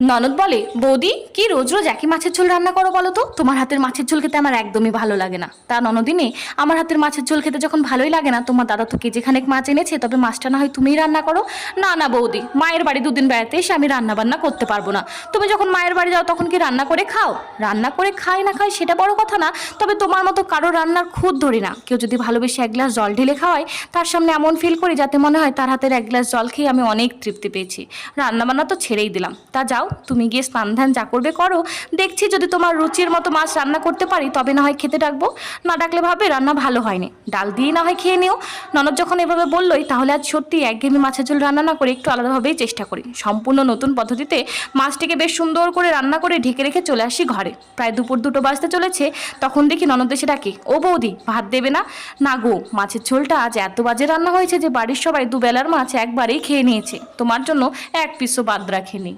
ননদ বলে, বৌদি কি রোজ রোজ একই মাছের ঝোল রান্না করো বলো তো? তোমার হাতের মাছের ঝোল খেতে আমার একদমই ভালো লাগে না। তা ননদিনী, আমার হাতের মাছের ঝোল খেতে যখন ভালোই লাগে না, তোমার দাদা তো কেজি খানেক মাছ এনেছে, তবে মাছটা না হয় তুমিই রান্না করো। না না বৌদি, মায়ের বাড়ি দুদিন বেড়াতে এসে আমি রান্না বান্না করতে পারবো না। তুমি যখন মায়ের বাড়ি যাও তখন কি রান্না করে খাও? রান্না করে খাই না খাই সেটা বড় কথা না, তবে তোমার মতো কারো রান্নার খুঁত ধরি না। কেউ যদি ভালোবেসে এক গ্লাস জল ঢেলে খাওয়ায়, তার সামনে এমন ফিল করি যাতে মনে হয় তার হাতের এক গ্লাস জল খেয়ে আমি অনেক তৃপ্তি পেয়েছি। রান্না বান্না তো ছেড়েই দিলাম। তা যাও, তুমি গিয়ে স্নান ধ্যান যা করবে করো। দেখছি যদি তোমার রুচির মতো মাছ রান্না করতে পারি তবে না হয় খেতে ডাকবো, না ডাকলে ভাবে রান্না ভালো হয়নি, ডাল দিয়ে না হয় খেয়ে নিও। ননদ যখন এভাবে বললোই, তাহলে আজ সত্যি একঘেয়েমি মাছের ঝোল রান্না না করে একটু আলাদাভাবেই চেষ্টা করি। সম্পূর্ণ নতুন পদ্ধতিতে মাছটিকে বেশ সুন্দর করে রান্না করে ঢেকে রেখে চলে আসি ঘরে। প্রায় দুপুর 2টো বাজতে চলেছে, তখন দেখি ননদ এসে ডাকে, ও বৌদি ভাত দেবে না? না গো, মাছের ঝোলটা আজ এত বাজে রান্না হয়েছে যে বাড়ির সবাই দুবেলার মাছ একবারেই খেয়ে নিয়েছে, তোমার জন্য এক পিসও বাদ রাখেনি।